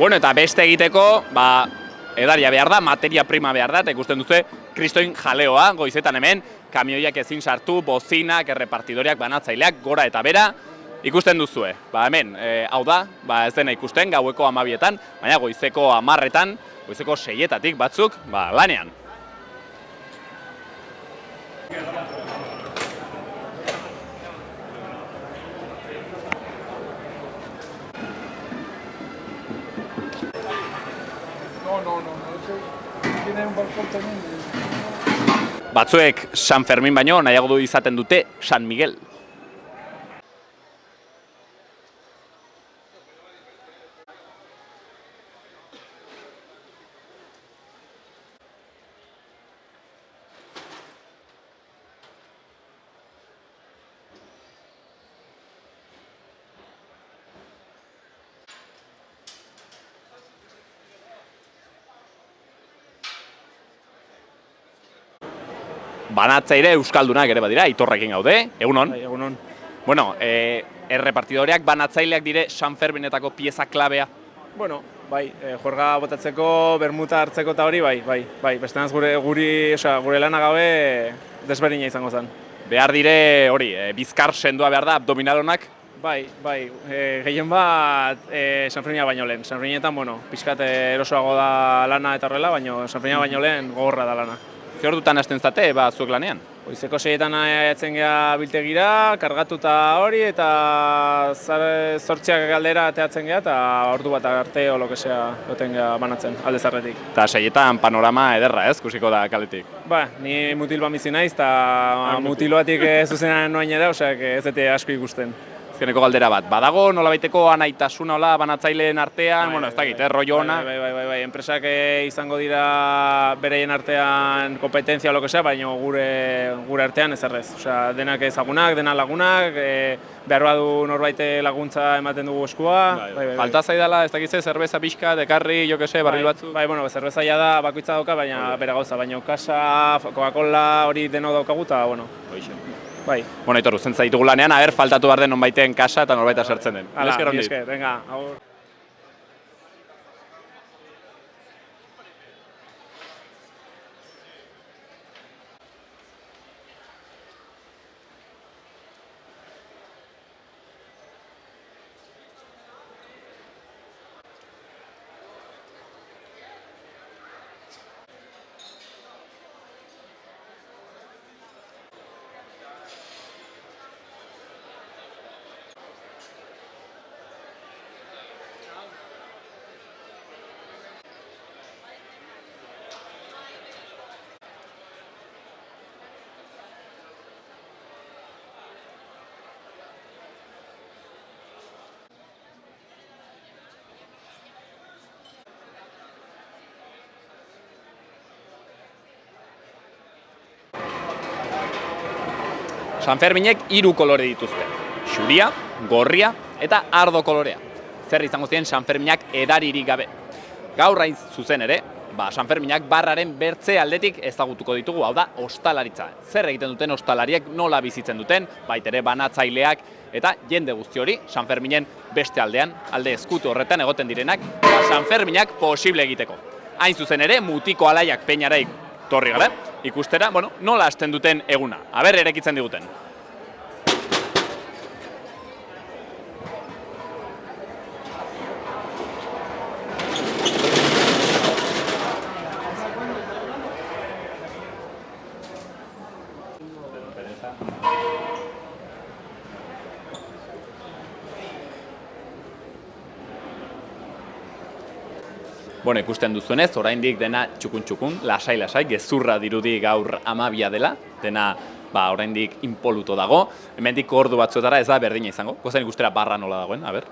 Bueno, eta beste egiteko, edaria behar da, materia prima behar da, eta ikusten duzu, kristoin jaleoa, goizetan hemen, kamioiak ezin sartu, bozinak, errepartidoriak, banatzaileak, gora eta bera, ikusten duzue. Hemen, hau da, ez dena ikusten, gaueko 12etan, baina goizeko 10etan, goizeko 6etatik batzuk, lanean. Batzuek San Fermin baino nahiago du izaten dute San Miguel. Banatzaile euskaldunak ere badira, Aitorrekin gaude, egunon. Egunon. Bueno, errepartidoreak, banatzaileak dire San Ferminetako pieza klabea. Bueno, juerga botatzeko, bermuta hartzeko eta hori, bai. Bestenaz gure lana gabe desberdina izango zen. Behar dire hori, bizkar sendoa behar da, abdominalonak? Bai, gehien bat San Fermina baino lehen. San Ferminetan, pixkat erosoago da lana eta horrela, baina San Fermina baino lehen gogorra da lana. Zer ordutan hasten zate, zuek lanean? Goizeko 6etan aiatzen geha biltegira, kargatuta hori, eta 8 galdera ateatzen geha, eta ordu bat arte o lokesea goten geha banatzen, alde zarretik. Eta 6etan panorama ederra ez, kusiko da kaletik? Ni mutil bamizi naiz, eta mutiloatik zuzenan noain eda, osea, ez dute asko ikusten. Azkeneko galdera bat, badago nolabaiteko anaitasuna hola banatzaileen artean, ez dakit, rollo ona? Bai, enpresak izango dira bereien artean kompetentzia o lo que sea, baina gure artean ez errez. Osea, denak ezagunak, denak lagunak, behar badu norbait laguntza ematen dugu eskua. Falta zaidala, ez dakitze, zerbeza pixka, dekarri, jo que se, barril batzu? Zerbeza ja da bakoitza dauka, baina bera gauza, baina kasa, Coca-Cola hori deno daukagu, eta, Bai. Bueno, Aitor, zentza ditugu lanean, faltatu behar den nonbaiten kasa eta norbaita sartzen den. Esker, venga, agur. San Ferminek 3 kolore dituzte. Xuria, gorria eta ardo kolorea. Zer izango ziren San Ferminak edaririk gabe. Gaur hain zuzen ere, San Ferminak barraren bertze aldetik ezagutuko ditugu, hau da, ostalaritza. Zer egiten duten ostalariek, nola bizitzen duten, baitere banatzaileak, eta jende guzti hori San Ferminen beste aldean, alde ezkutu horretan egoten direnak, San Ferminak posible egiteko. Hain zuzen ere, mutiko alaiak peñara torri gara, ikustera, nola hasten duten eguna. Aber, erekitzen diguten. Bueno, ikusten duzuenez, oraindik dena txukun-txukun, lasai-lasai, gezurra dirudi gaur 12 dela, dena oraindik inpoluto dago. Hemendik ordu batzuetara ez da berdina izango. Gozain ikustera barra nola dagoen, a ber.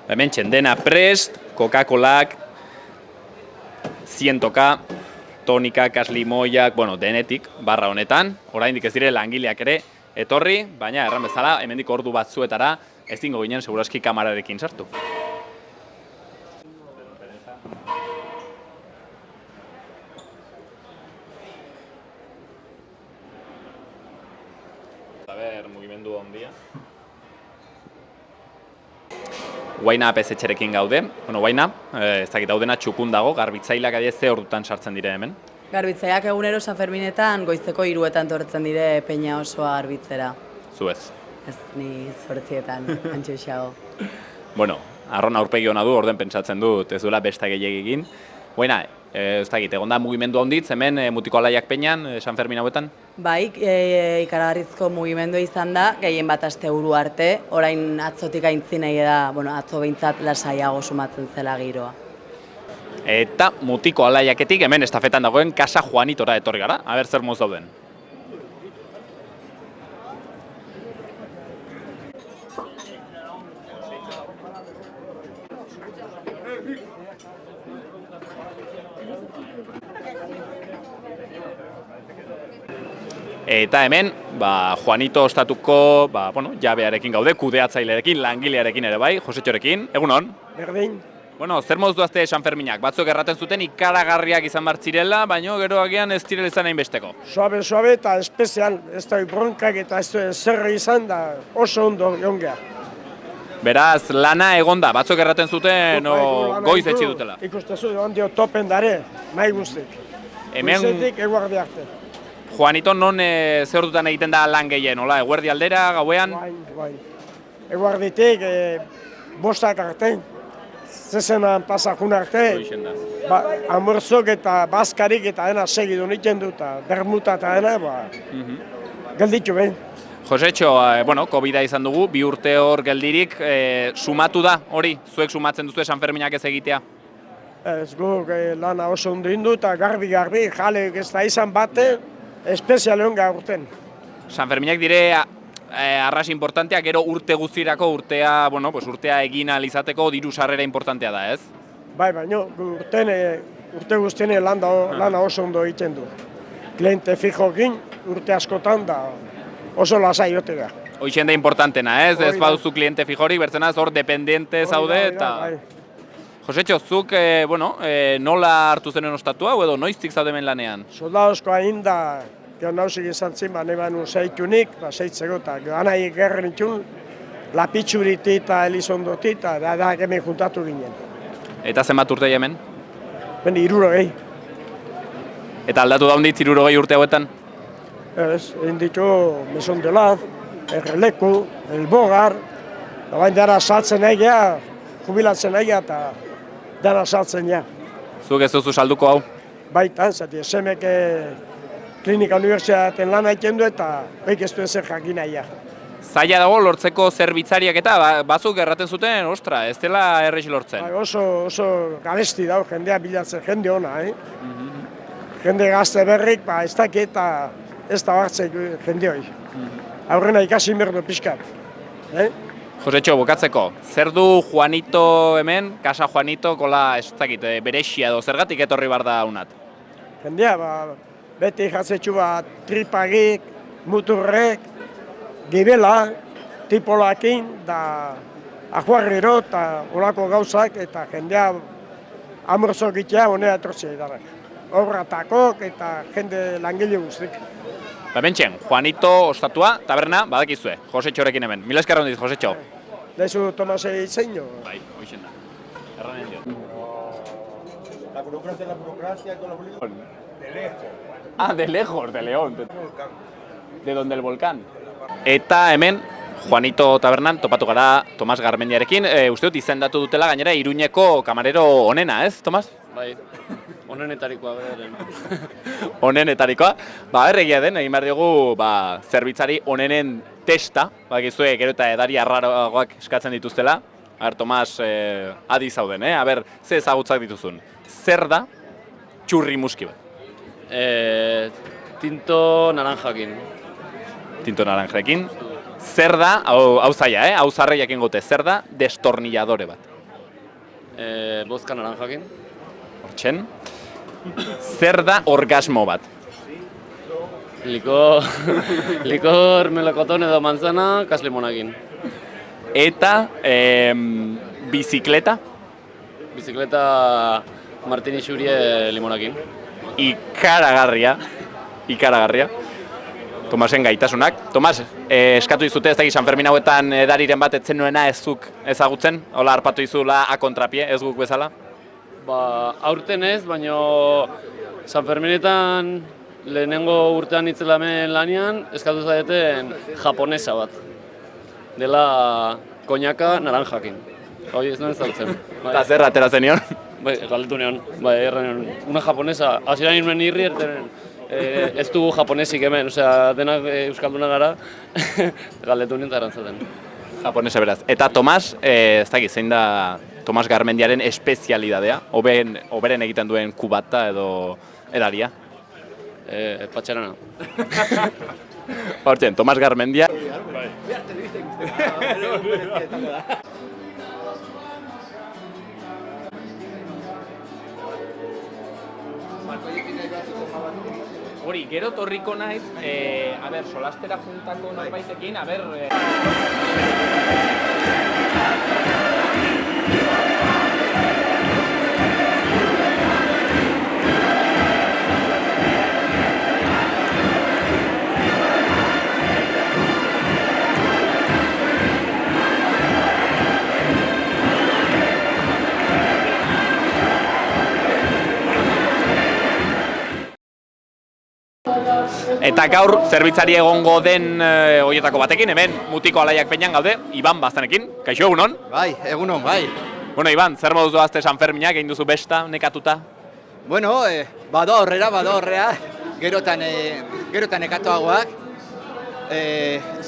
Hemen txendena prest, Coca-Colak, 100K, tonikak, aslimoiak, denetik, barra honetan. Oraindik ez dire langileak ere etorri, baina erran bezala, hemendik ordu batzuetara ezingo ginen seguraski kamararekin sartu. Guaina pezetxerekin gaude. Bueno, Guaina, ez dakit daudena txukun dago, garbitzaileak adie ze ordutan sartzen dire hemen. Garbitzaileak egunero San Ferminetan goizeko 3etan tortzen dire peña osoa garbitzera. Zu ez. Ez ni 8etan, antxoxago. Bueno, arron aurpegi hona du, orden pentsatzen dut, ez duela besta gehiagin. Guaina, ez dakit, egon da mugimendu handitz, hemen mutiko alaiak peñan, San Fermin hauetan? Bai, ikaragarrizko mugimendua izan da, gehien bat asteburu arte, orain atzotik aintzinei da, bueno, atzo behintzat lasaiago sumatzen zela giroa. Eta mutiko alaiaketik hemen estafetan dagoen Casa Juanitora etorri gara, aber zer moz dauden. Eta hemen, Juanito ostatuko, jabearekin gaude, kudeatzailearekin, langilearekin ere bai, Josetxorekin, egunon? Berdin. Bueno, zer moz duazte San Ferminak? Batzuk erraten zuten ikaragarriak izan bartzirela, baina gero agian ez direla izan hainbesteko. Suabe eta espezial, ez da bronkak eta ez da zer izan da oso ondo jongea. Beraz, lana egonda, batzuk erraten zuten goiz etxi dutela. Ikustezu, ondio topen dare, nahi guztik. Goizetik eguardi arte. Juanito, non zer dutan egiten da lan gehien, hola, eguerdi aldera, gauean? Bain. Eguarditik, bostak arte, zezenan pasakun arte, amurzok eta baskarik eta dena segidu nitzen dut, bermuta eta dena, gelditu behin. Josetxo, COVID-a izan dugu, 2 urte hor geldirik, sumatu da hori, zuek sumatzen duzu San Ferminak ez egitea? Ez guk lana oso ondo indu eta garbi, jale ez da izan bate, espezial egon gaurten. San Ferminak dire arras importanteak, gero urte guztirako urtea egin ahal izateko diru sarrera importantea da, ez? Bai, baina urte guztien lana oso ondo egiten du. Kliente fijokin urte askotan da oso lasai jote da. Hoixen da importantena, ez? Ez baduzu kliente fijori, bertzenaz hor dependente zaude eta... Josetxo, zuk, nola hartu zenen ostatua, edo noiztik zaude hemen lanean? Soldadosko hain da, gero nausik izan zin, neban zeitunik, zeitzeko, eta anai gerren itxun, lapitxuriti eta elizondoti, eta da hemen juntatu ginen. Eta zenbat urte hemen? Ben, 60. Eta aldatu da honditz 60 urte hauetan? Ez, egin ditu Meson de Laz, Erreleku, Elbogar, da bain dara saltzen egia, jubilatzen egia eta dara saltzen ja. Zuk ez duzu salduko hau? Baitan, zati, esemek klinika unibertsitaten lan egiten du eta beik ez du ezer jakin ja. Zaila dago lortzeko zerbitzariak eta batzuk erraten zuten, ostra, ez dela errex lortzen. Oso garesti dago jendea bilatzen, jende ona, Jende gazte berrik, ez dakit eta ez da hartzek jende hori. Aurrena ikasi merdo pixkat. Josetxo, bukatzeko, zer du Juanito hemen, Casa Juanito, kola, ez dakit, berexia edo, zergatik etorri bar da unat? Jendea, beti jatzetxu tripagik, muturrek, gibela, tipolakin, da ajuarriro eta olako gauzak, eta jendea amurzok itea honea etortzea idarak. Obratakok eta jende langile guztik. Bentsen, Juanito ostatua, taberna, badakizue, Josetxorekin hemen. Mila esker hondiz, Josetxo. Dezu Tomasei itzeino? Bai, hoixen da. Erranen diot. La burocracia con la política. De lejos. Ah, de lejos, de León. De donde el volcán. Eta hemen, Juanito tabernan topatu gara Tomas Garmendiarekin. Uste dut izendatu dutela gainera Iruñeko kamarero onena, ez, Tomas? Bai, onenetarikoa bedaren. Onenetarikoa. Erregia den, egin behar dugu zerbitzari onenen testa, bakizue gero eta edari arraroagoak eskatzen dituztela. Tomas, adi zauden, ze ezagutzak dituzun. Zer da txurri muski bat? Tinto naranjakin. Tinto naranjakin. Zer da, hau zaila, hau zarre jakin gote, zer da destornilladore bat? Bozka naranjakin. Hortxen. Zer da orgasmo bat? Likor melokotón edo manzana, kaslimonakin. Eta bizikleta? Bizikleta Martini Xurie limonakin. Ikaragarria. Tomasen gaitasunak. Tomas, eskatu dizute ez dakit San Fermin hauetan edariren bat etzen nuena ez zuk ezagutzen? Hola harpatu dizula a kontrapie, ez guk bezala? Ba, aurten ez, baino San Ferminetan lehenengo urtean itzela hemen lanean, eskatu zaiten japonesa bat. Dela koñaka naranjakin. Hoi ez nuen zautzen. Eta zer atera zenion? Bai, galdetu neon, bai, erran una japonesa. Hasieran nuen irri ertenen, ez dugu japonesik hemen, osea, denak euskalduna gara, galdetu nien eta erantzaten. Japonesa beraz. Eta Tomas, ez dakit, zein da Tomas Garmendiaren espezialidadea? Oberen egiten duen kubata edo edaria? Patxarana. Hortzen, Tomas Garmendia. Hori, gero torriko naiz, solastera juntako norbaitekin, Eta gaur, zerbitzari egongo den horietako batekin, hemen Mutiko Alaiak Peñan gaude, Iban Baztanekin. Kaixo, egunon? Bai, egunon, bai. Bueno, Iban, zer moduz doazte San Ferminak, egin duzu besta, nekatuta? Bueno, bada horrera, gerotan nekatuagoak.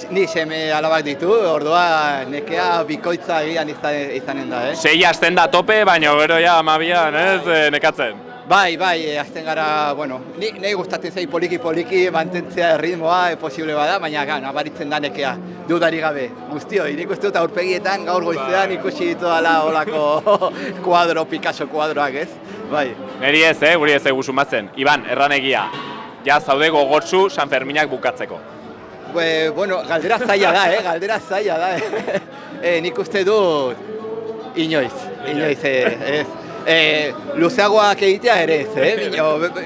Ni seme alabak ditu, ordua nekea bikoitza egian izanen da, Sei hasten da tope, baina gero ja amabian, nekatzen. Bai, azten gara, bueno, nahi gustatzen zai poliki mantentzea ritmoa posible bada, baina nabaritzen da nekea, dudari gabe. Guztioi, nik uste dut aurpegietan gaur goizean ikusi ditu dela olako Picasso kuadroak, ez? Bai. Neri ez, guri ez egu sumatzen. Iban, erranegia, ja zaude gogotsu San Ferminak bukatzeko. Bueno, galdera zaila da, Nik uste dut inoiz, ez. Luzeagoak egitea ere ez,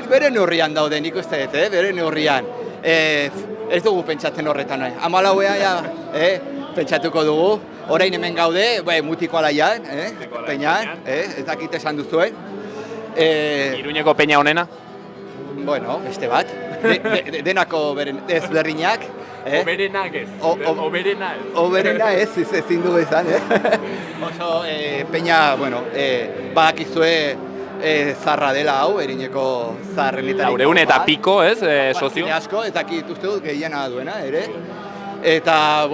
bere neurrian daude nik uste dut, bere neurrian. Ez dugu pentsatzen horretan, 14 pentsatuko dugu, orain hemen gaude, Mutiko Alaian, Peñan, ez dakit esan duzuen. Iruñeko Peña honena? Bueno, beste bat, denako ezberdinak. Oberenak ez, Oberena ez, ezin dugu izan, Oso, Peña, badakizue zarra dela hau, Erineko zarrenetariko. 400 eta piko, ez, sozio? Asko, ez dakit uste dut gehiena duena, ere. Eta,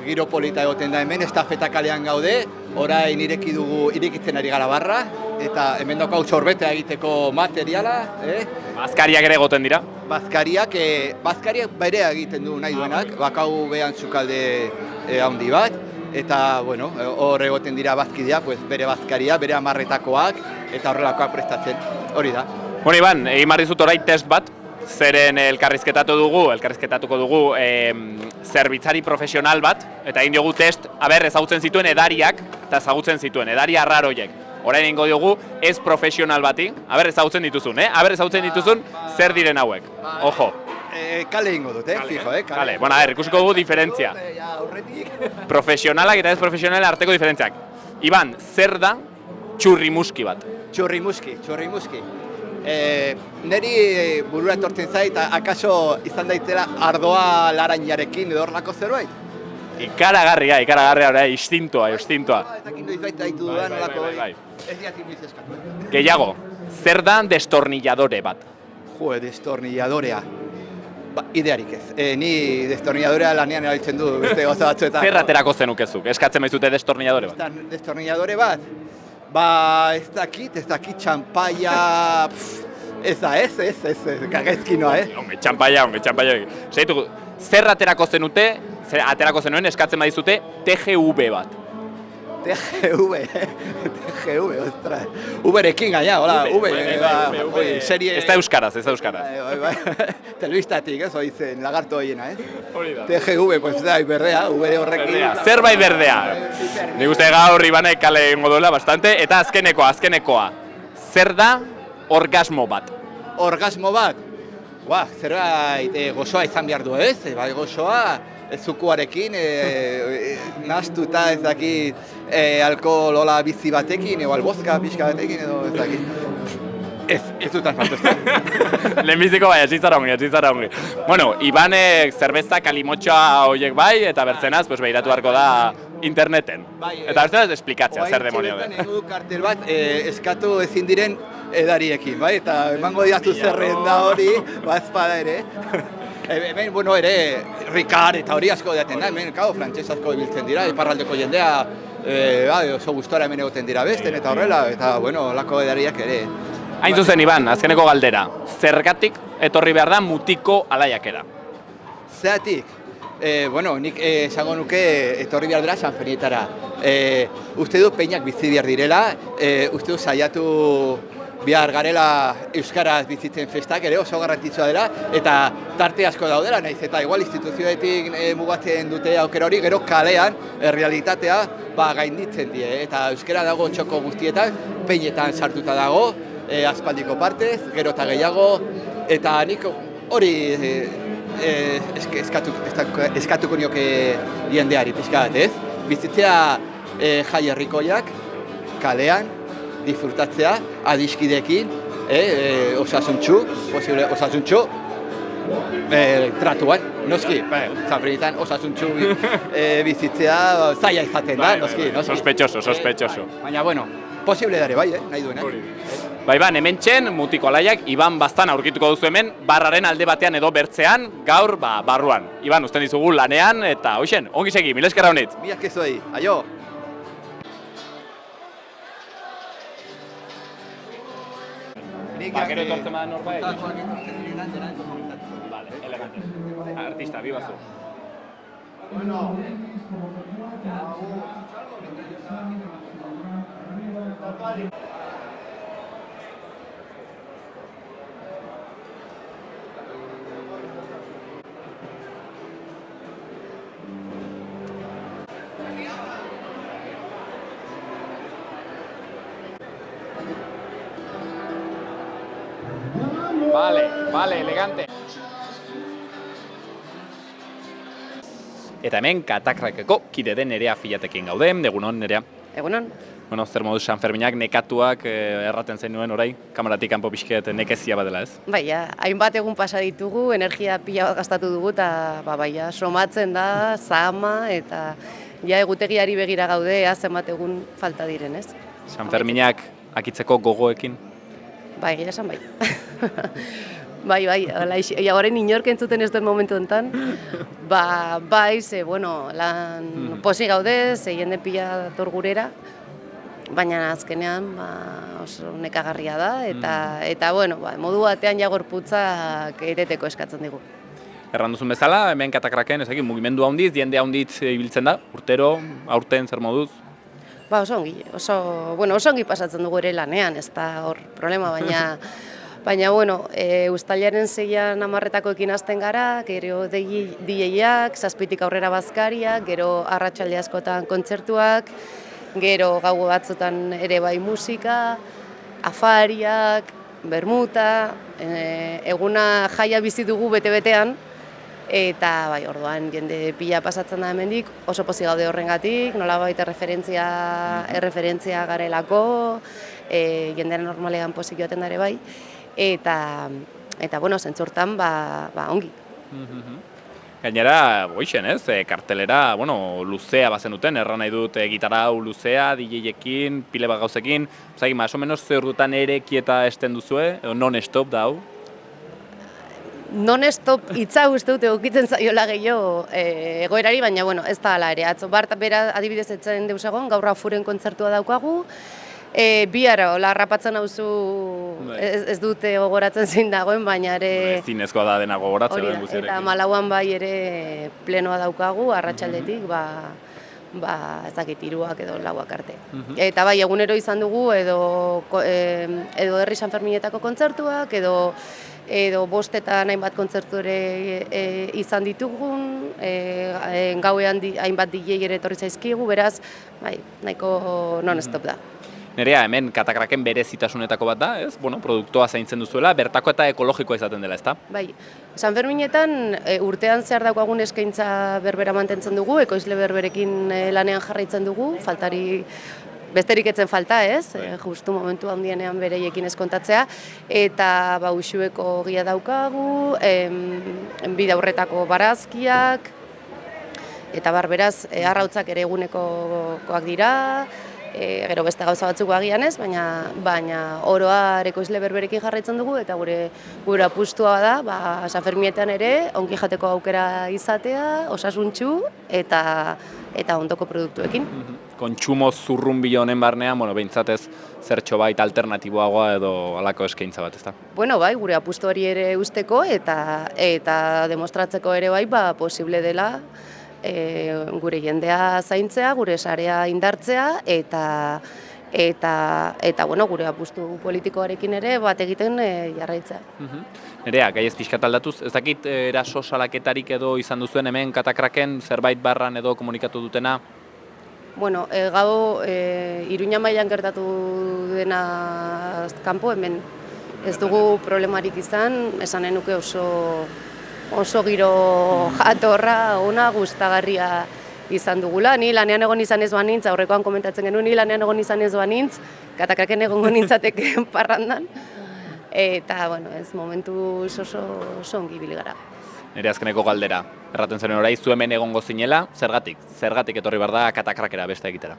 giro polita egoten da hemen, estafeta kalean gaude, orain irekitzen ari gara barra, eta hemen daukagu sorbetea egiteko materiala, Bazkariak ere egoten dira? Bazkariak berea egiten du nahi duenak, bakau behan zukalde handi bat, eta, hor egoten dira bazkideak, bere bazkaria, bere amarretakoak, eta horrelakoak prestatzen, hori da. Bueno, Iban, egin barrizut orain test bat, zeren elkarrizketatuko dugu zerbitzari profesional bat, eta egin diogu test, ezagutzen zituen edariak, eta ezagutzen zituen, edari arraroiek. Orain egingo diogu ez profesional bati, ezagutzen dituzun, ezagutzen dituzun zer diren hauek. Ojo. Kale egingo dut, fijo, kale. Bueno, ikusiko dugu diferentzia. Profesionalak eta ez profesionalen arteko diferentziak. Iban, zer da txurrimuski bat? Txurrimuski. Neri burura etortzen zait, akaso izan daitela ardoa laranjarekin edo horlako zerbait? Ikaragarria, instintoa. Ez dakit noiz baita ditu dudan olako ez diatik noiz eskatu. Gehiago, zer da destornilladore bat? Destornilladorea. Idearik ez. Ni destornilladorea lanean erabiltzen du beste gauza batzuetan. Zer aterako zenukezuk? Eskatzen baizute destornilladore bat? Destornilladore bat? Ez dakit txanpaia... Ez da, ez, gagezkinoa, Onge, txanpaia. Seitu, zer aterako zenuen eskatzen badizute TGV bat? TGV, ostras. Uberekin gaina, hola, serie... Ez da euskaraz. Telebistatik, oizen, lagarto horiena, TGV, da, berdea, ubere horrekin. Zerbait berdea. Nik uste gaur Ibanek kale egingo duela bastante, eta azkenekoa. Zer da orgasmo bat? Orgasmo bat? zerbait gozoa izan behar du ez, bai gozoa, zukuarekin, nahastuta ez dakit alkoholola bizi batekin, edo albozka pixka batekin, edo ez dakit. Ez dut asmatu ez. Lehenbiziko bai, etxitzara ongi. Bueno, Ibanek zerbeza kalimotxoa horiek bai, eta bertzenaz, pues, behiratu beharko da interneten. Eta bertzenaz esplikatzea, zer demonio den. Oain txeretan kartel bat eskatu ezin diren edariekin, bai? Eta emango diatu zerrenda hori, bazpada ere. Hemen, bueno, ere, Ricard eta hori asko daten da, hemen, frantses asko ibiltzen dira, iparraldeko jendea, oso gustora hemen egoten dira besten eta horrela, eta, bueno, lako edariak ere. Hain zuzen, Iban, azkeneko galdera. Zergatik etorri behar da Mutiko alaiakera? Zeratik? Bueno, nik esango nuke etorri behar dela Sanferminetara. Uste du peinak bizi behar direla, uste du saiatu behar garela euskaraz bizitzen festak ere oso garrantzitsua dela, eta tarte asko daudela, naiz eta igual instituzioetik mugatzen dute aukera hori, gero kalean realitatea gainditzen die, eta euskara dago txoko guztietan, peinetan sartuta dago, aspaldiko partez, gero eta gehiago, eta nik hori eskatuko nioke jendeari pixka bat, ez? Bizitzea jai herrikoiak, kalean, disfrutatzea, adiskidekin, osasuntxu, posible osasuntxu, tratuan, noski, Sanferminetan osasuntxu bizitzea zaila izaten da, noski. Sospechoso. Baina, bueno, posible dare bai, nahi duena. Ba, Iban, hemen txen, Mutiko alaiak, Iban Baztan aurkituko duzu hemen, barraren alde batean edo bertzean, gaur, barruan. Iban, uzten dizugu lanean, eta hoxen, ongi segi, mila esker honit. Mila eskezuei, aio! Gero etortzen badan norbait. Vale, elegante. Artista, bibazu. Vale, elegante. Eta hemen Katakrakeko kide den Nerea Filatekin gaude, egunon Nerea. Egunon. Bueno, zer moduz Sanferminak nekatuak erraten zenuen orai, kameratik kanpo pixket nekezia badela ez? Bai, hainbat egun pasa ditugu, energia pila bat gastatu dugu, eta somatzen da, zahama, eta egutegiari begira gaude, zenbat egun falta diren, ez? Sanferminak akitzeko gogoekin? Bai, egia esan bai. Bai, horren inork entzuten ez duen momentu enten, lan posi gaude, jende pila dator gurera, baina azkenean oso nekagarria da, eta modu batean gorputzak eteteko eskatzen digu. Erran duzun bezala, hemen Katakraken, mugimendu handiz, jende handiz ibiltzen da, urtero, aurten zer moduz? Oso ongi pasatzen dugu ere lanean, ez da hor problema, baina uztailaren 6an 10:00 hasten gara, gero DJak, 7:00 aurrera bazkariak, gero arratsalde askotan kontzertuak, gero gau batzutan ere bai musika, afariak, bermuta, eguna jaia bizi dugu bete-betean, eta orduan jende pila pasatzen da hemendik, oso pozik gaude horrengatik, nolabait erreferentzia garelako, jendera normalean pozik joaten dare bai, eta zentzortan ongi. Gainera, boixen ez, kartelera, luzea bazen duten, erran nahi dut gitarra hau luzea, DJ-ekin, pile bat gauzekin, más o menos ze ordutan erekieta esten duzue, edo non-stop da hau? Non-stop hitza uste dut egokitzen zaiola gehiago egoerari, baina ez da hala ere. Atzo Bart bera adibidez etzen deus egon, gaur Afuren kontzertua daukagu, bihar harrapatzen hauzu ez dute gogoratzen zein dagoen, baina ere... Zinezkoa da dena gogoratzen den guztiarekin. Eta Malauan bai ere plenoa daukagu, arratsaldetik, ez dakit 3ak edo 4ak arte. Eta bai, egunero izan dugu, edo herri Sanferminetako kontzertuak, edo 5etan hainbat kontzertu ere izan ditugun, gauean hainbat DJ ere etorri zaizkigu, beraz, nahiko non-stop da. Nerea, hemen katakraken berezitasunetako bat da, ez? Bueno, produktoa zaintzen duzuela, bertako eta ekologikoa izaten dela, ezta? Bai, San Ferminetan urtean zehar daukagun eskaintza berbera mantentzen dugu, ekoizle berberekin lanean jarraitzen dugu, faltari besterik etzen falta, ez? Justu momentu handienean bereiekin eskontatzea, eta uxueko ogia daukagu, bidaurretako barazkiak, eta beraz, arrautzak ere egunekoak dira, gero beste gauza batzuk agian ez, baina oroa ekoizle berberekin jarraitzen dugu, eta gure apustua da, San Ferminetan ere, ongi jateko aukera izatea, osasuntsu, eta ondoko produktuekin. Kontsumo zurrunbilo honen barnean, behintzatez zertxo bait alternatiboagoa edo halako eskaintza bat, ezta? Bueno, bai, gure apustu hori ere usteko eta demostratzeko ere bai, posible dela gure jendea zaintzea, gure sarea indartzea eta gure apustu politikoarekin ere bat egiten jarraitzea. Nerea, gai ez pixkat aldatuz, ez dakit eraso salaketarik edo izan duzuen hemen katakraken zerbait barran edo komunikatu dutena? Bueno, gau Iruña mailan gertatu dena kanpo hemen ez dugu problemarik izan, esanen nuke oso giro jatorra, ona, gustagarria izan dugula. Ni lanean egon izan ez banintz, aurrekoan komentatzen genuen, ni lanean egon izan ez banintz, katakraken egongo nintzateke parrandan. Eta, ez momentu oso ongi ibili gara. Nire azkeneko galdera, erraten zen orain, zu hemen egongo zinela, zergatik etorri behar da katakrakera beste egitera?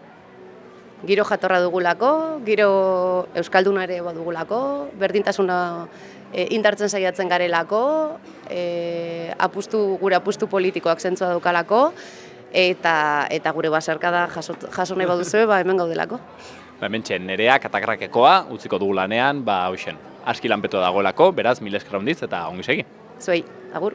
Giro jatorra dugulako, giro euskalduna ere badugulako, berdintasuna indartzen saiatzen garelako, gure apustu politikoak zentzua daukalako, eta gure basarkada jaso nahi baduzue, hemen gaudelako. Hementxe, Nerea katakrakekoa utziko dugu lanean, hoxen, aski lanpeto dagoelako, beraz, mil esker handiz eta ongi segi. Zuei, agur.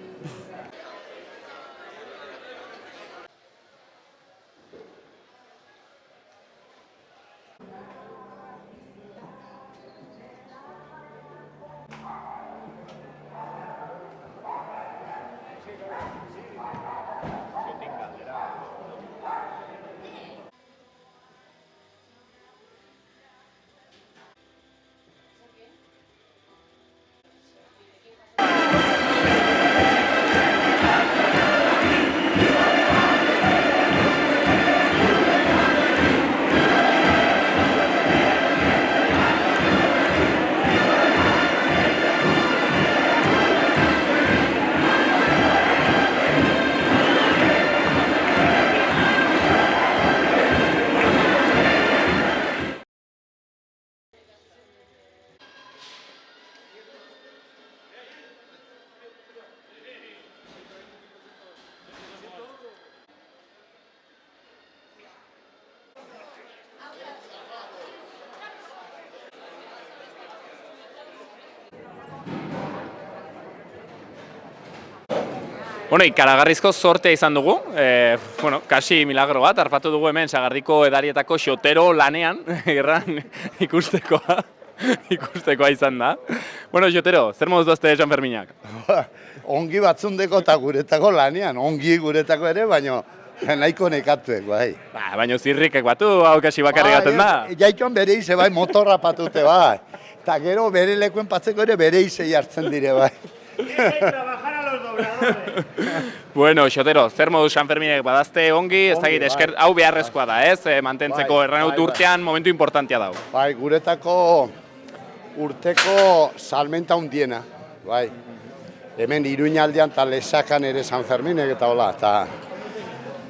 Ikaragarrizko sortea izan dugu, kasi milagro bat, harpatu dugu hemen Sagardiko edarietako xotero lanean, erran ikustekoa izan da. Xotero, zer moduz dazte San Ferminak? Ongi batzundeko eta guretako lanean, ongi guretako ere, baina nahiko nekatuek, bai. Baina zirrikek batu, hau kasi bakarri gaten da. Jaikoan bere ize, bai, motorra patute, bai. Eta gero bere lekuen patzeko ere bere ize jartzen dire, bai. Xotero, zer modu San Ferminek badazte ongi, ez dakit esker, hau beharrezkoa da, ez? Mantentzeko erranut urtean momentu importantia dau. Bai, guretako urteko salmenta hundiena, bai. Hemen Iruñaldean eta Lesakan ere San Ferminek eta hola, eta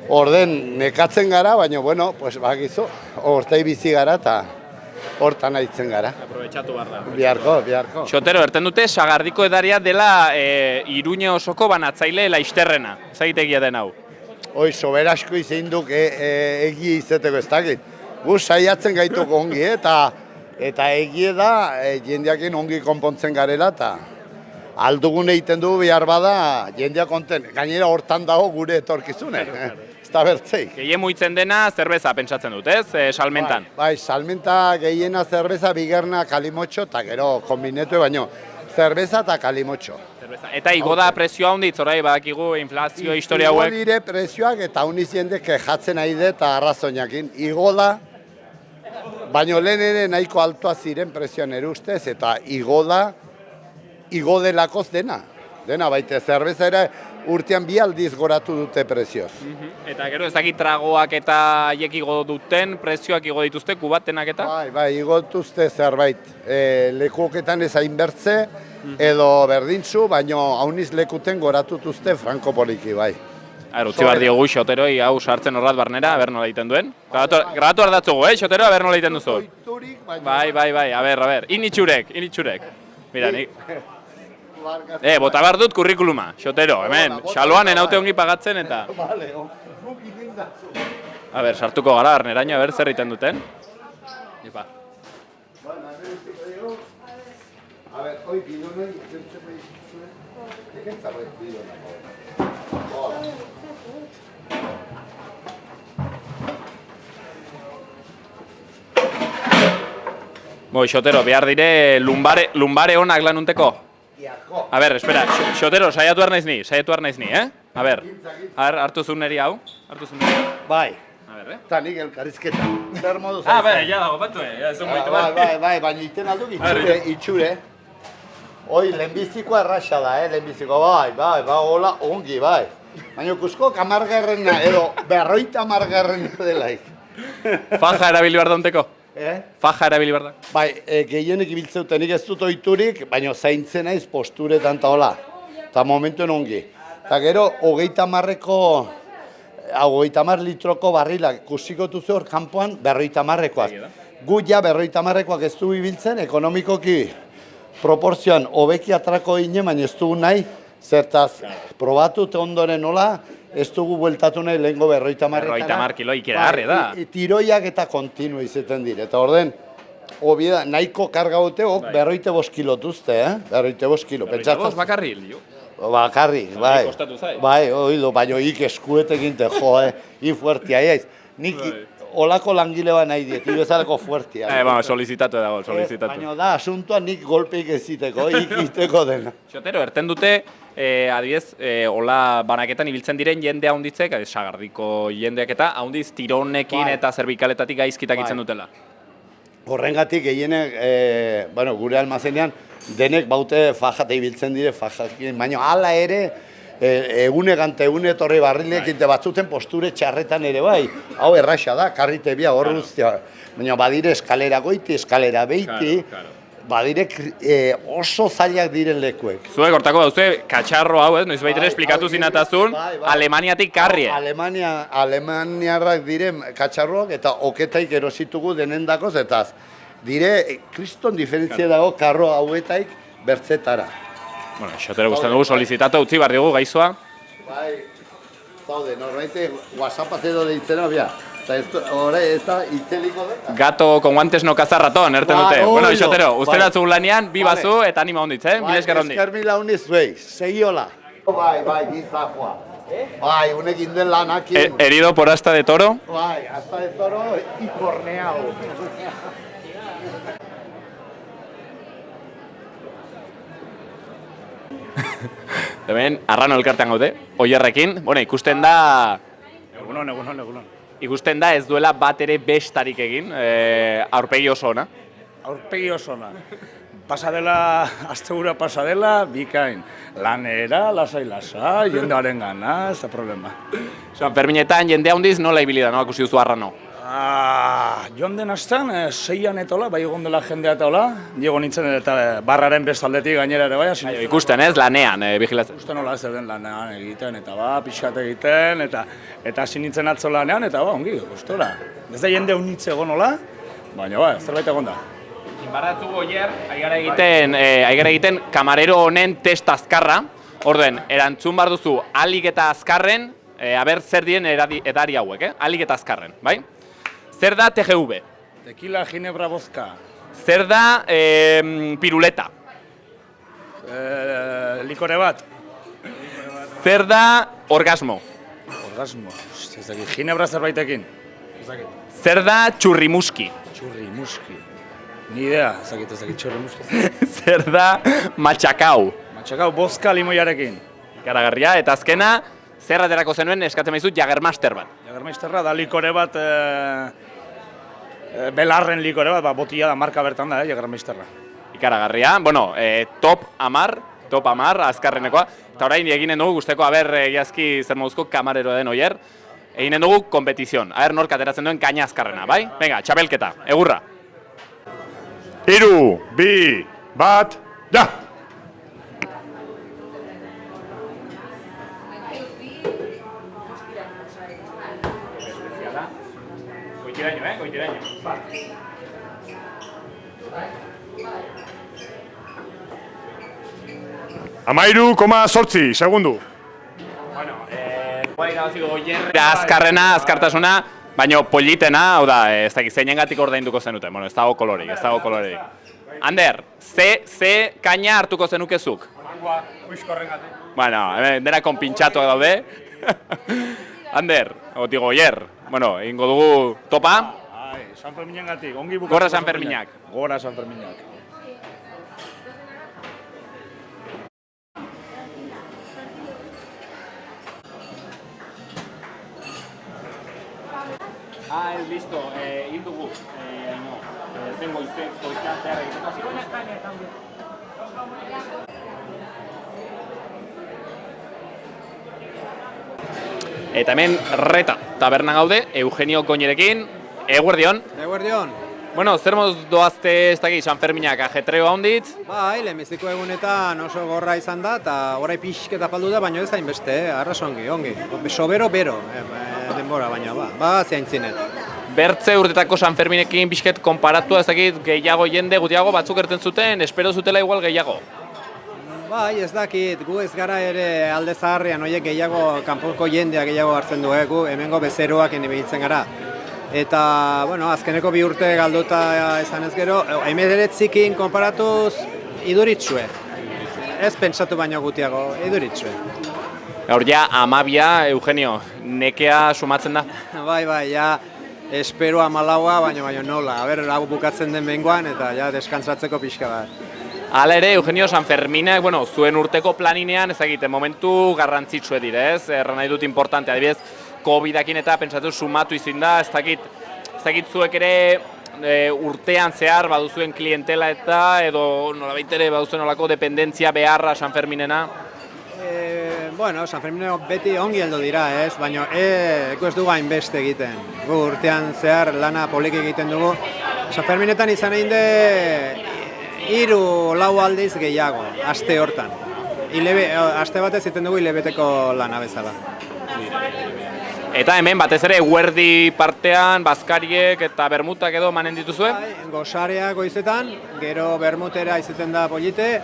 orden nekatzen gara, baina, bakizu, hortai bizi gara eta hortan aitzen gara. Aprobetxatu behar da. Biharko. Xotero, erten dute Sagardiko edaria dela Iruñe osoko banatzaile laizterrena. Zaitegia den hau. Soberasko izin duk egia izeteko ez dakit. Gu saiatzen gaituko ongi eta egia da jendeakin ongi konpontzen garela eta aldugun egiten du behar bada jendea konten. Gainera hortan dago gure etorkizune. Ez da bertzeik. Gehien muitzen dena zerbeza pentsatzen dut, ez? Salmentan. Bai, salmenta gehiena zerbeza, bigarna kalimotxo eta gero konbinetu baino. Zerbeza eta kalimotxo. Eta igo da prezioa honditz, orai badakigu inflazio historia hauek. Igo dire prezioak eta uniz jende kejatzen ari de eta arrazoinakin. Igo da baino lehen ere nahiko altoa ziren prezioan ere ustez, eta igo delakoz dena. Dena baita, zerbeza ere urtean 2 aldiz goratu dute prezioz. Eta gero ez dakit tragoak eta haiek igo duten, prezioak igo dituzte, kubatenak eta? Bai, igo dituzte zerbait. Lekuoketan ez hainbertze, edo berdintzu, baino hauniz lekuten goratu dituzte franko poliki, bai. Utzi behar diogu xoteroi hau sartzen horrat barnera, aber nola egiten duen. Grabatu ardatzugu, xotero, aber nola egiten duzu. Bai, a ber, initxurek. Mira, nik... bota behar dut kurrikuluma, xotero, hemen, xaloan enaute ongi pagatzen eta... A ber, sartuko gara, arneraino, a ber, zer egiten duten. Ipa. A ber, hoi bidonoi, Xotero, behar dire lumbare onak lanunteko? A ber, espera, xotero, saiatu ar naiz ni, A ber, hartu zuen neri hau, Bai, A ber, eta nik elkarrizketa. Zer modu Ah, bai, ja dago, batu, ez un baitu bat. Bai, baina iten alduk itxure. Hoi, lehenbizikoa erraxa da, lehenbiziko, bai, hola, ongi, bai. Baina ikusko, 10garrena edo 50garrena delaik. Faja erabili behar daunteko? Faja erabili behar da? Bai, gehienek ibiltzeutenik ez dut oiturik, baina zaintzen naiz posturetan eta hola. Eta momentuen ongi. Eta gero, 30 litroko barrilak kusiko duzu hor kanpoan 50-rekoak. Gu ja 50-rekoak ez du ibiltzen, ekonomikoki proporzioan hobeki atrako ginen, baina ez dugu nahi, zertaz probatut ondoren nola, ez dugu bueltatu nahi lehenko 50-rekara. 50 kilo ikeragarri da. Tiroiak eta kontinu izaten dire. Eta orden, obida, nahiko karga dute, 55 kilo duzte, 55 kilo. 55 bakarri, lio. Bakarrik, bai. Kostatu zai. Bai, oido, baina ik eskuetekin te fuertia aiz. Nik olako langile bat nahi diet, bezalako fuertia. Solicitatu dago, solicitatu. Baina da, asuntoa nik golpeik eziteko, ikiteko dena. Xotero, erten dute, adibidez, hola banaketan ibiltzen diren jende haunditzek, sagardiko jendeak eta haundiz tironekin eta zerbikaletatik gaizkitak itzen dutela. Horrengatik gehienek, gure almazenean, denek baute fajate ibiltzen dire, fajakin, baina hala ere, egunegante egune etorri barrilekin batzuten posture txarretan ere bai. Hau erraxa da, karrite bia hor guztia. Baina badire eskalera goiti, eskalera beiti, badire oso zailak diren lekuek. Zuek hortako dauzue, katxarro hau, noiz baitere esplikatu zinatazun, Alemaniatik karrie. Alemaniarrak diren katxarroak eta oketaik erositugu denendakoz, eta dire, kriston diferentzia dago karro hauetaik bertzetara. Bueno, xotero guztan dugu solicitatu utzi behar dugu gaizoa. Bai, zaude, norbaite WhatsAppaz edo deitzen abia. Eta ez da itzeliko da. Gato con guantes no caza ratón, erten dute. Bueno, xotero, uste datzu lanean, bi bazu eta anima honditz, Mil esker hondi. Esker mila hondiz behi, segiola. Bai, gizajua. Bai, unekin den lanakin. Herido por asta de toro. Bai, asta de toro y corneado. Hemen, Arrano elkartean gaude, Oierrekin. Bueno, ikusten da... Egunon. Ikusten da ez duela bat ere bestarik egin, aurpegi oso ona. Aurpegi oso ona. Pasadela, astegura pasadela, bikain. Lanera, lasai, jendearen gana, ez da problema. San Ferminetan jende handiz nola ibili da, nola ikusi duzu Arrano? Joan den astan, 6an etola, bai egon dela jendea etola, diego nintzen eta barraren bestaldetik gainera ere bai. Ikusten ez, lanean, vigilatzen. Ikusten nola ez den lanean egiten, eta pixkat egiten, eta hasi nintzen atzo lanean, eta ongi, gustora. Ez da jende unitze egon nola, baina zerbait egon da. Inbarratzu Oier, aigara egiten kamarero honen test azkarra, orduen, erantzun bar duzu alik eta azkarren, aber zer dien edari hauek, alik eta azkarren, bai? Zer da TGV? Tequila, ginebra, vodka. Zer da piruleta? Likore bat. Zer da orgasmo? Orgasmo, ez dakit, ginebra zerbaitekin. Zer da txurrimuski? Txurrimuski. Ni idea, ez dakit txurrimuski. Zer da matxakau? Matxakau, vodka limoiarekin. Ikaragarria, eta azkena, zer aterako zenuen eskatzen maizut Jagermaster bat? Jagermasterra da likore bat belarren likore bat, botila da marka bertan da, Jägermeisterra. Ikaragarria, bueno, top 10 azkarrenekoa, eta orain eginen dugu guzteko, egiazki zer moduzko kamarero den oier, eginen dugu kompetizion, nork ateratzen duen kaina azkarrena, bai? Venga, txapelketa, egurra. 3, 2, 1, ja! Goitiraino, goitiraino. Amairu, 8 segundu. Bueno, guai gabaziko oierra azkarrena, azkartasuna, baina politena, hau da, ez dakit zeinengatik ordainduko zenuten, bueno, ez dago kolorik, Ander, ze kaina hartuko zenukezuk? Mangua, uizkorrengatik. Bueno, dena konpintxatuak daude. Ander, digo, oier, bueno, egingo dugu topa. San Ferminengatik, ongi bukatzen. Gora San Ferminak. Gora San Ferminak. Listo, hil dugu. Zen goiztean zehar egiteko. Eta hemen Reta taberna gaude, Eugenio Koñerekin. Eguerdion. Eguerdion. Bueno, zer moz doazte ez dakit San Ferminak ajetreo handitz? Bai, lehenbiziko egunetan oso gorra izan da, eta orai pixketa paldu da, baina ez hainbeste, arras ongi. Sobero, denbora, baina ba, zeintzinet. Bertze urtetako San Ferminekin pixket konparatua ez dakit gehiago jende gutiago batzuk erten zuten, espero zutela igual gehiago. Bai, ez dakit, gu ez gara ere alde zaharrean, oiek gehiago, kanpoko jendea gehiago hartzen du, gu hemengo bezeroak inibilitzen gara. Eta, bueno, azkeneko 2 urte galduta izan ez gero, hemeretzikin konparatuz iduritsue. Ez pentsatu baino gutiago, iduritsue. Gaur ja, 12, Eugenio, nekea sumatzen da? Bai, ja, espero 14, baina nola. Hau bukatzen den behingoan eta ja, deskantzatzeko pixka bat. Hala ere, Eugenio, San Ferminak, bueno, zuen urteko planinean, ezagite, momentu garrantzitsue dire, ez? Erran nahi dut importante, adibidez, COVID-akin eta pentsatu sumatu izin da, ez dakit zuek ere urtean zehar baduzuen klientela eta edo nolabait ere baduzuen olako dependentzia beharra San Ferminena? Bueno, San Ferminena beti ongi heldu dira, ez? Baina ez dugu hainbeste egiten. Gu urtean zehar lana poliki egiten dugu. San Ferminetan izan egin de 3-4 aldiz gehiago, aste hortan. Aste batez egiten dugu hilabeteko lana bezala. Eta hemen batez ere eguerdi partean, bazkariek eta bermutak edo manen dituzue? Gosareak goizetan, gero bermutera izaten da polite,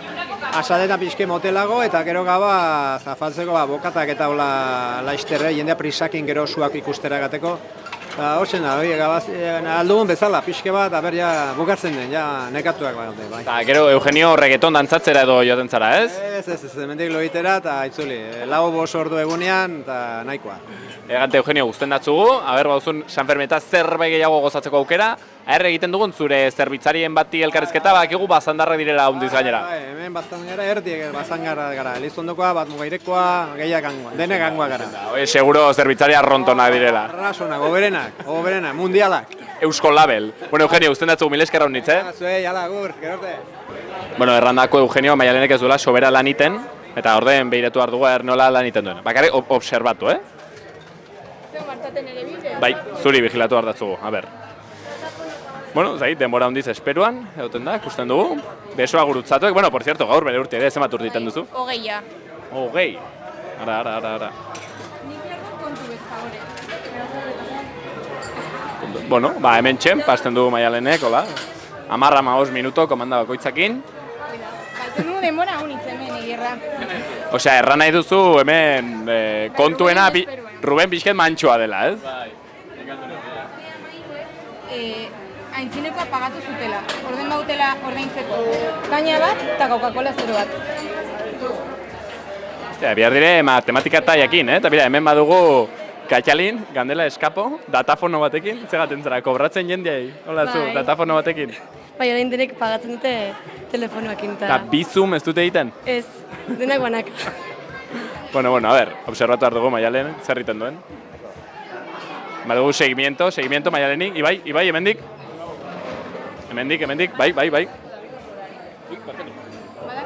asadetan pixke motelago eta gero gaba zafaltzeko bokatak eta hola laizterre, jendea prisakin gero suak ikustera gateko. Hortzen da, aldugun bezala, pixke bat, ja bukatzen den, ja nekatuak bai. Eta gero Eugenio reggaeton dantzatzera edo joaten zara, ez? Ez, hemendik loitera eta itzuli, 4-5 ordu egunean eta nahikoa. Egante Eugenio, guztien datzugu, bauzun San Fermineta zerbait gehiago gozatzeko aukera, egiten dugun zure zerbitzarien bati elkarrizketa, bakigu bazandarrak direla hundiz gainera. Hemen bazandarra erdiek bazangarra gara, Elizondokoa, Batmugairekoa, gehiak gangoa, denek gangoa gara. Seguro zerbitzaria arrontonak direla. Arrasonak, goberenak, mundialak. Eusko Label. Bueno, Eugenio, guztien datzugu mil esker honitz, Zuei, ala, gur, gerorte. Bueno, errandako Eugenio, Maialenek ez duela sobera laniten, eta orden behiratu behar dugu nola laniten duen. Bakarrik, observatu, Bai, zuri vigilatu behar datzugu, a ber. Bueno, zait, denbora hondiz esperuan, egoten da, ikusten dugu. Besoa gurutzatuek, bueno, por cierto, gaur bere urte ere, zenbat urte duzu? 20. 20. Ara. Bueno, hemen txen, pasten dugu Maialenek, hola. 10-15 minuto, komanda bakoitzakin. Batzen dugu denbora honitz hemen egirra. Osea, erran nahi duzu hemen kontuena Ruben pixket mantxoa dela, ez? Aintzinekoa pagatu zutela, orden bautela ordaintzeko. Kaina bat eta Coca-Cola 0 bat. Bihar dire matematika eta jakin, eta bira, hemen badugu Katxalin, Gandela eskapo, datafono batekin, zegaten zara, kobratzen jendeai, hola zu, datafono batekin. Bai, orain denek pagatzen dute telefonoakin. Eta bizum ez dute egiten? Ez, denak banak. Bueno, a ver, observatu dugu Maialen, zer egiten duen. Badugu seguimiento Maialenik, Ibai, hemendik? hemendik, bai. Bada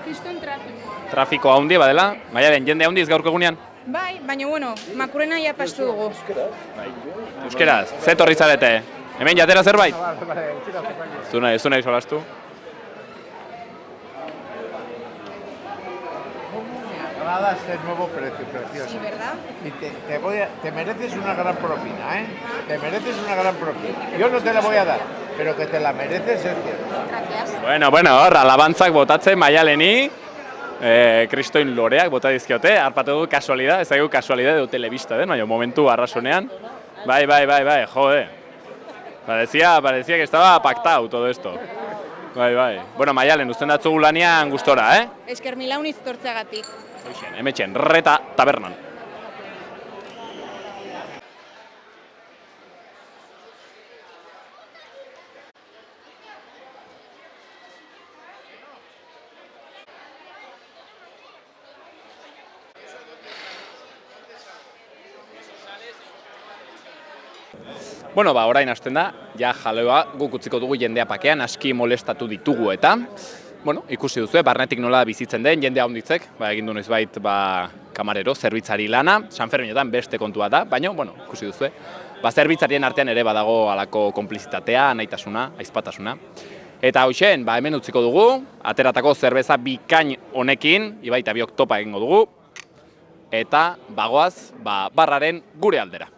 kriston trafiko. Trafiko handi badela, Maialen, jende handiz gaurko egunean. Bai, baina bueno, makurrena ja pastu dugu. Euskeraz, ze torri zarete? Hemen jatera zerbait? Ez du nahi solastu? Nada, este nuevo precio, precioso. Sí, ¿verdad? Y te mereces una gran propina, ¿eh? Te mereces una gran propina. Yo no te la voy a dar, pero que te la mereces es cierto. Gracias. Bueno, hor, alabantzak botatzen Maialeni, kristoin loreak bota dizkiote, harpatu dugu kasualidad, ez dugu kasualidad edo telebista den, baina momentu arrasonean. Bai, jode. Parecía que estaba pactado todo esto. Bai. Bueno, Maialen, usten datzugu lanean gustora, Esker milaun iztortzeagatik. Hemetxen, Reta Tabernan. Bueno, orain hasten da, ja jaleoa guk utziko dugu jendea pakean, aski molestatu ditugu eta, bueno, ikusi duzu, barnetik nola bizitzen den, jendea honditzek, egin du noizbait, kamarero, zerbitzari lana, Sanferminetan beste kontua da, baina, bueno, ikusi duzu, zerbitzarien artean ere badago alako konplizitatea, nahitasuna, aizpatasuna. Eta hoxen, hemen utziko dugu, ateratako zerbeza bikain honekin, Ibai eta biok topa egingo dugu, eta bagoaz, barraren gure aldera.